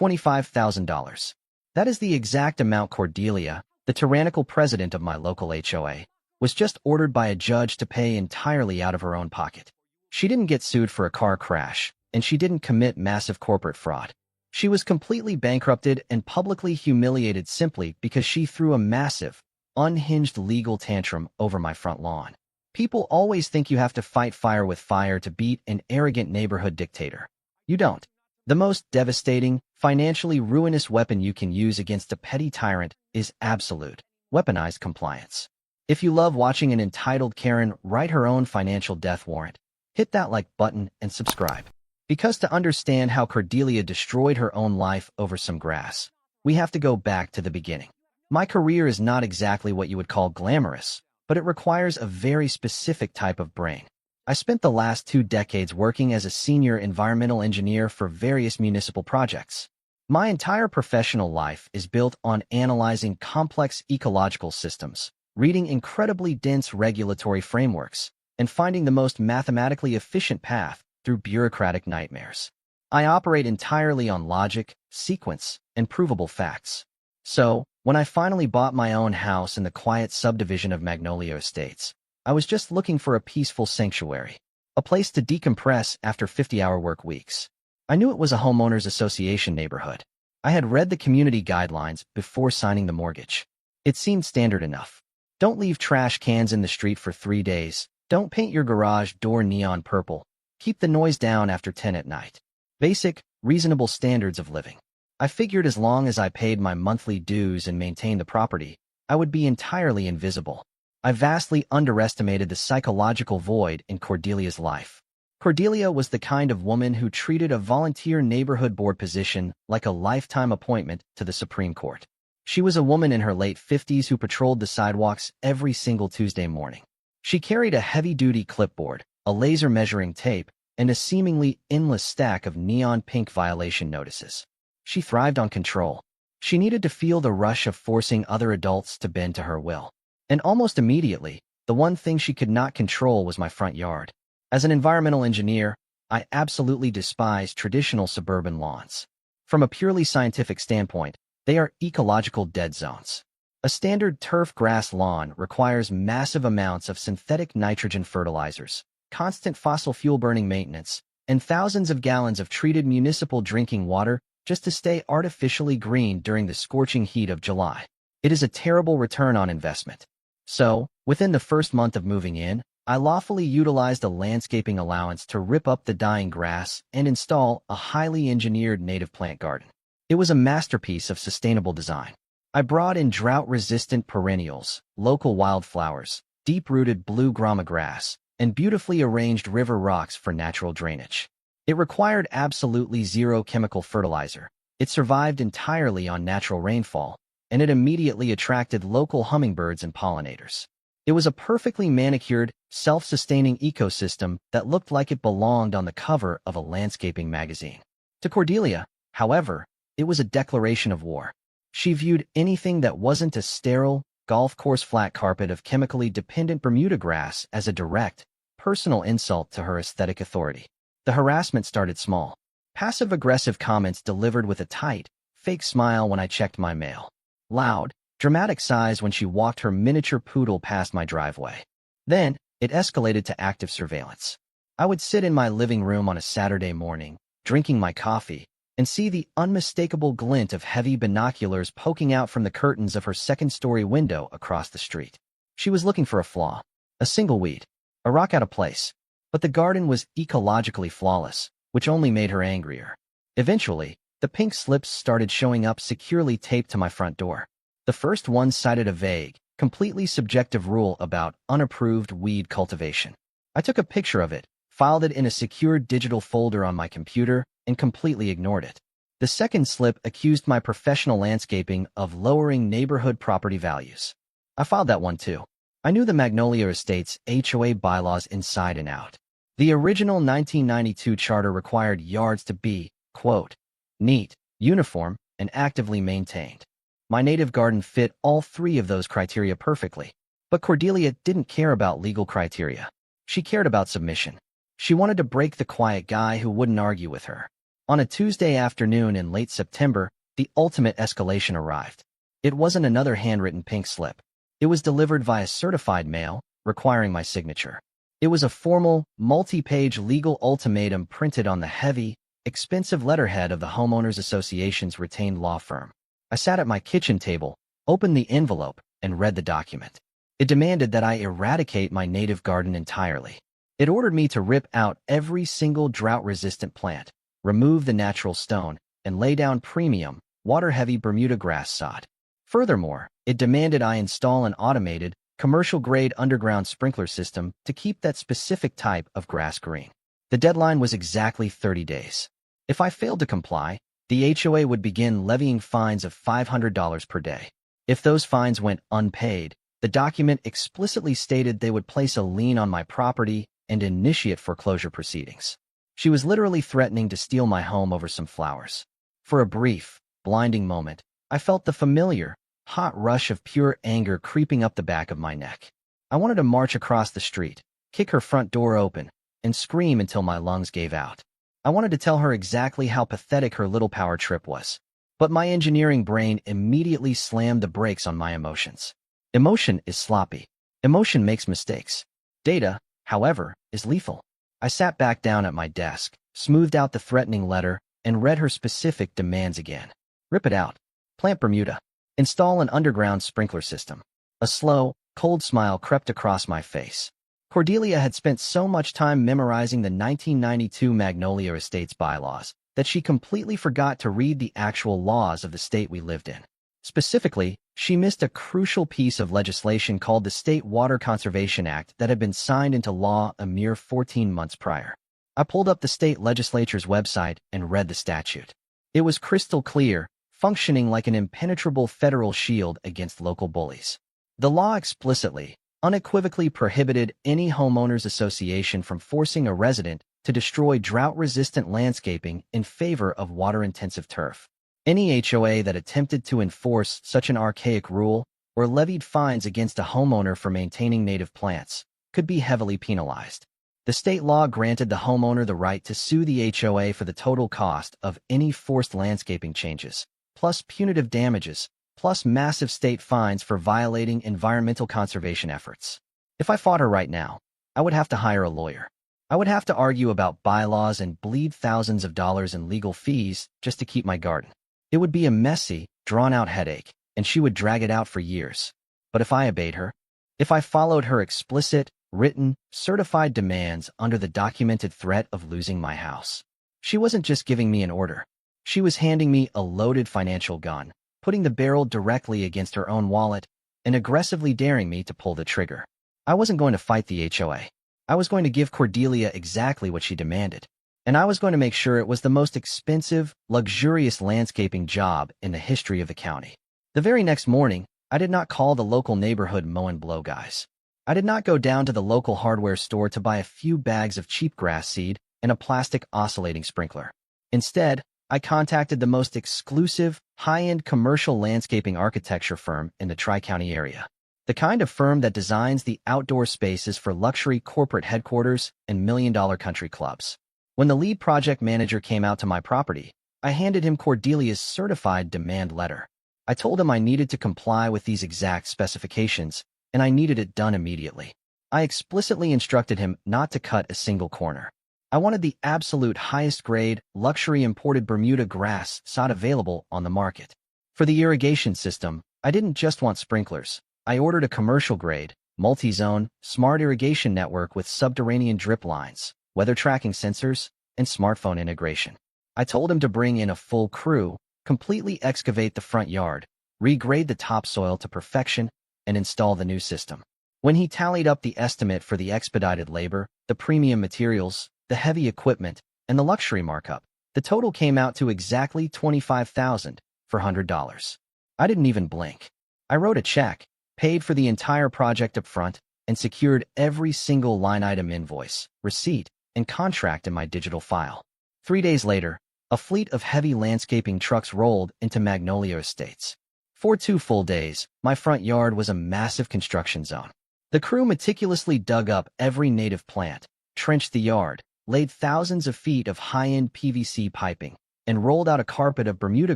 $25,000. That is the exact amount Cordelia, the tyrannical president of my local HOA, was just ordered by a judge to pay entirely out of her own pocket. She didn't get sued for a car crash, and she didn't commit massive corporate fraud. She was completely bankrupted and publicly humiliated simply because she threw a massive, unhinged legal tantrum over my front lawn. People always think you have to fight fire with fire to beat an arrogant neighborhood dictator. You don't. The most devastating, financially ruinous weapon you can use against a petty tyrant is absolute, weaponized compliance. If you love watching an entitled Karen write her own financial death warrant, hit that like button and subscribe. Because to understand how Cordelia destroyed her own life over some grass, we have to go back to the beginning. My career is not exactly what you would call glamorous, but it requires a very specific type of brain. I spent the last 2 decades working as a senior environmental engineer for various municipal projects. My entire professional life is built on analyzing complex ecological systems, reading incredibly dense regulatory frameworks, and finding the most mathematically efficient path through bureaucratic nightmares. I operate entirely on logic, sequence, and provable facts. So, when I finally bought my own house in the quiet subdivision of Magnolia Estates, I was just looking for a peaceful sanctuary, a place to decompress after 50-hour work weeks. I knew it was a homeowners association neighborhood. I had read the community guidelines before signing the mortgage. It seemed standard enough. Don't leave trash cans in the street for 3 days. Don't paint your garage door neon purple. Keep the noise down after 10 at night. Basic, reasonable standards of living. I figured as long as I paid my monthly dues and maintained the property, I would be entirely invisible. I vastly underestimated the psychological void in Cordelia's life. Cordelia was the kind of woman who treated a volunteer neighborhood board position like a lifetime appointment to the Supreme Court. She was a woman in her late 50s who patrolled the sidewalks every single Tuesday morning. She carried a heavy-duty clipboard, a laser measuring tape, and a seemingly endless stack of neon pink violation notices. She thrived on control. She needed to feel the rush of forcing other adults to bend to her will. And almost immediately, the one thing she could not control was my front yard. As an environmental engineer, I absolutely despise traditional suburban lawns. From a purely scientific standpoint, they are ecological dead zones. A standard turf grass lawn requires massive amounts of synthetic nitrogen fertilizers, constant fossil fuel burning maintenance, and thousands of gallons of treated municipal drinking water just to stay artificially green during the scorching heat of July. It is a terrible return on investment. So, within the first month of moving in, I lawfully utilized a landscaping allowance to rip up the dying grass and install a highly engineered native plant garden. It was a masterpiece of sustainable design. I brought in drought-resistant perennials, local wildflowers, deep-rooted blue grama grass, and beautifully arranged river rocks for natural drainage. It required absolutely zero chemical fertilizer. It survived entirely on natural rainfall, and it immediately attracted local hummingbirds and pollinators. It was a perfectly manicured, self-sustaining ecosystem that looked like it belonged on the cover of a landscaping magazine. To Cordelia, however, it was a declaration of war. She viewed anything that wasn't a sterile, golf course flat carpet of chemically dependent Bermuda grass as a direct, personal insult to her aesthetic authority. The harassment started small. Passive-aggressive comments delivered with a tight, fake smile when I checked my mail. Loud, dramatic sighs when she walked her miniature poodle past my driveway. Then, it escalated to active surveillance. I would sit in my living room on a Saturday morning, drinking my coffee, and see the unmistakable glint of heavy binoculars poking out from the curtains of her second-story window across the street. She was looking for a flaw, a single weed, a rock out of place. But the garden was ecologically flawless, which only made her angrier. Eventually, the pink slips started showing up securely taped to my front door. The first one cited a vague, completely subjective rule about unapproved weed cultivation. I took a picture of it, filed it in a secure digital folder on my computer, and completely ignored it. The second slip accused my professional landscaping of lowering neighborhood property values. I filed that one too. I knew the Magnolia Estates HOA bylaws inside and out. The original 1992 charter required yards to be, quote, neat, uniform, and actively maintained. My native garden fit all 3 of those criteria perfectly. But Cordelia didn't care about legal criteria. She cared about submission. She wanted to break the quiet guy who wouldn't argue with her. On a Tuesday afternoon in late September, the ultimate escalation arrived. It wasn't another handwritten pink slip. It was delivered via certified mail, requiring my signature. It was a formal, multi-page legal ultimatum printed on the heavy, expensive letterhead of the Homeowners Association's retained law firm. I sat at my kitchen table, opened the envelope, and read the document. It demanded that I eradicate my native garden entirely. It ordered me to rip out every single drought-resistant plant, remove the natural stone, and lay down premium, water-heavy Bermuda grass sod. Furthermore, it demanded I install an automated, commercial-grade underground sprinkler system to keep that specific type of grass green. The deadline was exactly 30 days. If I failed to comply, the HOA would begin levying fines of $500 per day. If those fines went unpaid, the document explicitly stated they would place a lien on my property and initiate foreclosure proceedings. She was literally threatening to steal my home over some flowers. For a brief, blinding moment, I felt the familiar, hot rush of pure anger creeping up the back of my neck. I wanted to march across the street, kick her front door open, and scream until my lungs gave out. I wanted to tell her exactly how pathetic her little power trip was. But my engineering brain immediately slammed the brakes on my emotions. Emotion is sloppy. Emotion makes mistakes. Data, however, is lethal. I sat back down at my desk, smoothed out the threatening letter, and read her specific demands again. Rip it out. Plant Bermuda. Install an underground sprinkler system. A slow, cold smile crept across my face. Cordelia had spent so much time memorizing the 1992 Magnolia Estates bylaws that she completely forgot to read the actual laws of the state we lived in. Specifically, she missed a crucial piece of legislation called the State Water Conservation Act that had been signed into law a mere 14 months prior. I pulled up the state legislature's website and read the statute. It was crystal clear, functioning like an impenetrable federal shield against local bullies. The law explicitly, unequivocally prohibited any homeowners association from forcing a resident to destroy drought-resistant landscaping in favor of water-intensive turf. Any HOA that attempted to enforce such an archaic rule or levied fines against a homeowner for maintaining native plants could be heavily penalized. The state law granted the homeowner the right to sue the HOA for the total cost of any forced landscaping changes, plus punitive damages, plus massive state fines for violating environmental conservation efforts. If I fought her right now, I would have to hire a lawyer. I would have to argue about bylaws and bleed thousands of dollars in legal fees just to keep my garden. It would be a messy, drawn-out headache, and she would drag it out for years. But if I obeyed her, if I followed her explicit, written, certified demands under the documented threat of losing my house, she wasn't just giving me an order. She was handing me a loaded financial gun, putting the barrel directly against her own wallet, and aggressively daring me to pull the trigger. I wasn't going to fight the HOA. I was going to give Cordelia exactly what she demanded. And I was going to make sure it was the most expensive, luxurious landscaping job in the history of the county. The very next morning, I did not call the local neighborhood mow and blow guys. I did not go down to the local hardware store to buy a few bags of cheap grass seed and a plastic oscillating sprinkler. Instead, I contacted the most exclusive, high-end commercial landscaping architecture firm in the Tri-County area. The kind of firm that designs the outdoor spaces for luxury corporate headquarters and million-dollar country clubs. When the lead project manager came out to my property, I handed him Cordelia's certified demand letter. I told him I needed to comply with these exact specifications, and I needed it done immediately. I explicitly instructed him not to cut a single corner. I wanted the absolute highest grade, luxury imported Bermuda grass sod available on the market. For the irrigation system, I didn't just want sprinklers. I ordered a commercial-grade, multi-zone, smart irrigation network with subterranean drip lines, weather tracking sensors, and smartphone integration. I told him to bring in a full crew, completely excavate the front yard, regrade the topsoil to perfection, and install the new system. When he tallied up the estimate for the expedited labor, the premium materials, the heavy equipment, and the luxury markup, the total came out to exactly $25,000 for $100. I didn't even blink. I wrote a check, paid for the entire project up front, and secured every single line-item invoice, receipt, and contract in my digital file. 3 days later, a fleet of heavy landscaping trucks rolled into Magnolia Estates. For 2 full days, my front yard was a massive construction zone. The crew meticulously dug up every native plant, trenched the yard, laid thousands of feet of high-end PVC piping, and rolled out a carpet of Bermuda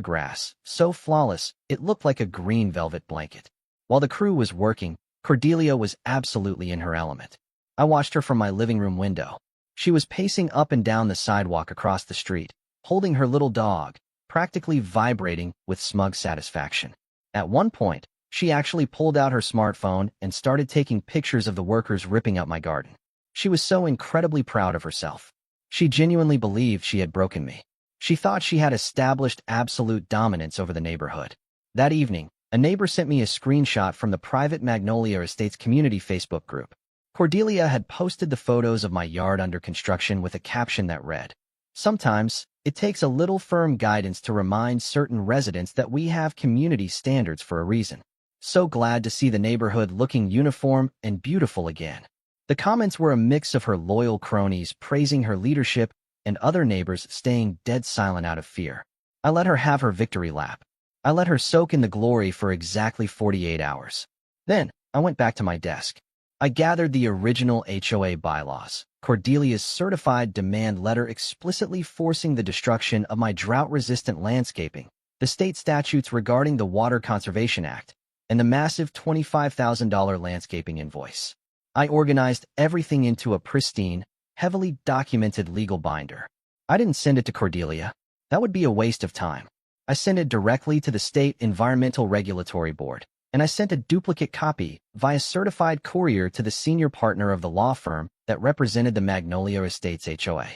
grass, so flawless it looked like a green velvet blanket. While the crew was working, Cordelia was absolutely in her element. I watched her from my living room window. She was pacing up and down the sidewalk across the street, holding her little dog, practically vibrating with smug satisfaction. At one point, she actually pulled out her smartphone and started taking pictures of the workers ripping up my garden. She was so incredibly proud of herself. She genuinely believed she had broken me. She thought she had established absolute dominance over the neighborhood. That evening, a neighbor sent me a screenshot from the private Magnolia Estates community Facebook group. Cordelia had posted the photos of my yard under construction with a caption that read, "Sometimes, it takes a little firm guidance to remind certain residents that we have community standards for a reason. So glad to see the neighborhood looking uniform and beautiful again." The comments were a mix of her loyal cronies praising her leadership and other neighbors staying dead silent out of fear. I let her have her victory lap. I let her soak in the glory for exactly 48 hours. Then, I went back to my desk. I gathered the original HOA bylaws, Cordelia's certified demand letter explicitly forcing the destruction of my drought-resistant landscaping, the state statutes regarding the Water Conservation Act, and the massive $25,000 landscaping invoice. I organized everything into a pristine, heavily documented legal binder. I didn't send it to Cordelia. That would be a waste of time. I sent it directly to the State Environmental Regulatory Board, and I sent a duplicate copy via certified courier to the senior partner of the law firm that represented the Magnolia Estates HOA.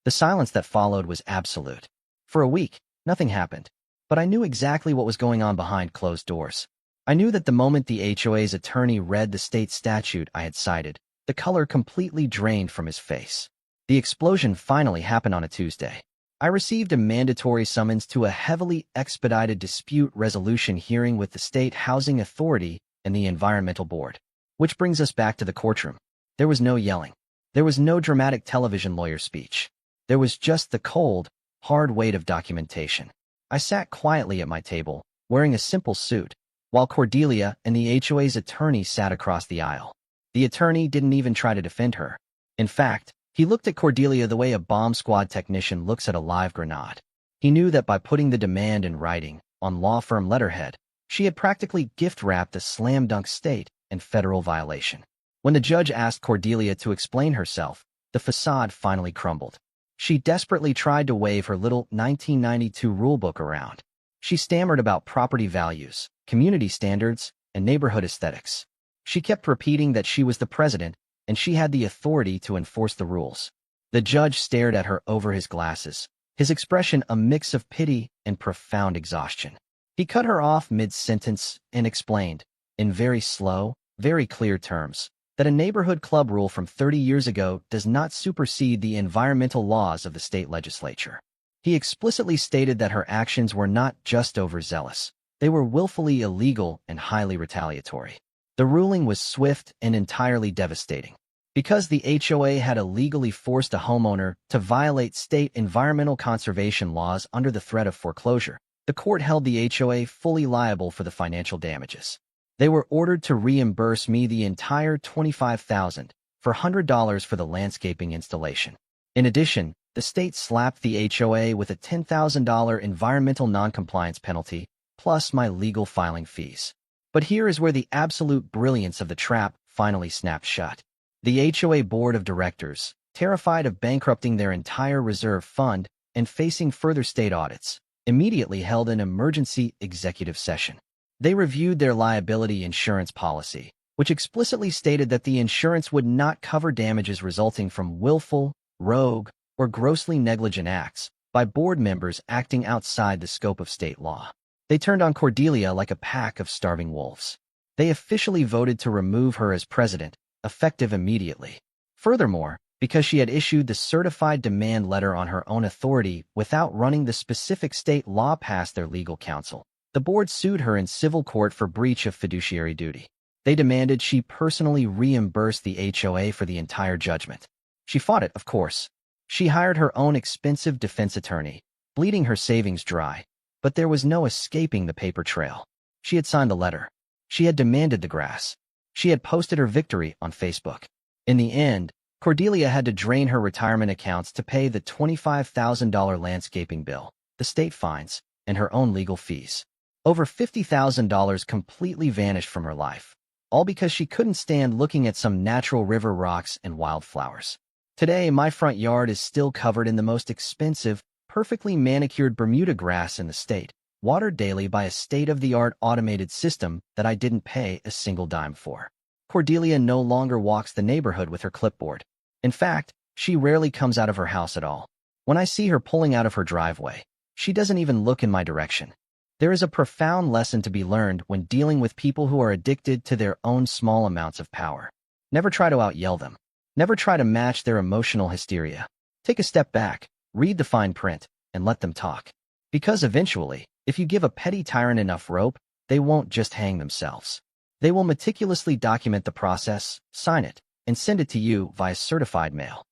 The silence that followed was absolute. For a week, nothing happened, but I knew exactly what was going on behind closed doors. I knew that the moment the HOA's attorney read the state statute I had cited, the color completely drained from his face. The explosion finally happened on a Tuesday. I received a mandatory summons to a heavily expedited dispute resolution hearing with the State Housing Authority and the Environmental Board. Which brings us back to the courtroom. There was no yelling. There was no dramatic television lawyer speech. There was just the cold, hard weight of documentation. I sat quietly at my table, wearing a simple suit, while Cordelia and the HOA's attorney sat across the aisle. The attorney didn't even try to defend her. In fact, he looked at Cordelia the way a bomb squad technician looks at a live grenade. He knew that by putting the demand in writing, on law firm letterhead, she had practically gift-wrapped a slam-dunk state and federal violation. When the judge asked Cordelia to explain herself, the facade finally crumbled. She desperately tried to wave her little 1992 rulebook around. She stammered about property values, community standards, and neighborhood aesthetics. She kept repeating that she was the president and she had the authority to enforce the rules. The judge stared at her over his glasses, his expression a mix of pity and profound exhaustion. He cut her off mid-sentence and explained, in very slow, very clear terms, that a neighborhood club rule from 30 years ago does not supersede the environmental laws of the state legislature. He explicitly stated that her actions were not just overzealous. They were willfully illegal and highly retaliatory. The ruling was swift and entirely devastating. Because the HOA had illegally forced a homeowner to violate state environmental conservation laws under the threat of foreclosure, the court held the HOA fully liable for the financial damages. They were ordered to reimburse me the entire $25,000 for $100 for the landscaping installation. In addition, the state slapped the HOA with a $10,000 environmental noncompliance penalty, plus my legal filing fees. But here is where the absolute brilliance of the trap finally snapped shut. The HOA board of directors, terrified of bankrupting their entire reserve fund and facing further state audits, immediately held an emergency executive session. They reviewed their liability insurance policy, which explicitly stated that the insurance would not cover damages resulting from willful, rogue, or grossly negligent acts by board members acting outside the scope of state law. They turned on Cordelia like a pack of starving wolves. They officially voted to remove her as president, effective immediately. Furthermore, because she had issued the certified demand letter on her own authority without running the specific state law past their legal counsel, the board sued her in civil court for breach of fiduciary duty. They demanded she personally reimburse the HOA for the entire judgment. She fought it, of course. She hired her own expensive defense attorney, bleeding her savings dry. But there was no escaping the paper trail. She had signed the letter. She had demanded the grass. She had posted her victory on Facebook. In the end, Cordelia had to drain her retirement accounts to pay the $25,000 landscaping bill, the state fines, and her own legal fees. Over $50,000 completely vanished from her life, all because she couldn't stand looking at some natural river rocks and wildflowers. Today, my front yard is still covered in the most expensive, perfectly manicured Bermuda grass in the state, watered daily by a state-of-the-art automated system that I didn't pay a single dime for. Cordelia no longer walks the neighborhood with her clipboard. In fact, she rarely comes out of her house at all. When I see her pulling out of her driveway, she doesn't even look in my direction. There is a profound lesson to be learned when dealing with people who are addicted to their own small amounts of power. Never try to out-yell them. Never try to match their emotional hysteria. Take a step back, read the fine print, and let them talk. Because eventually, if you give a petty tyrant enough rope, they won't just hang themselves. They will meticulously document the process, sign it, and send it to you via certified mail.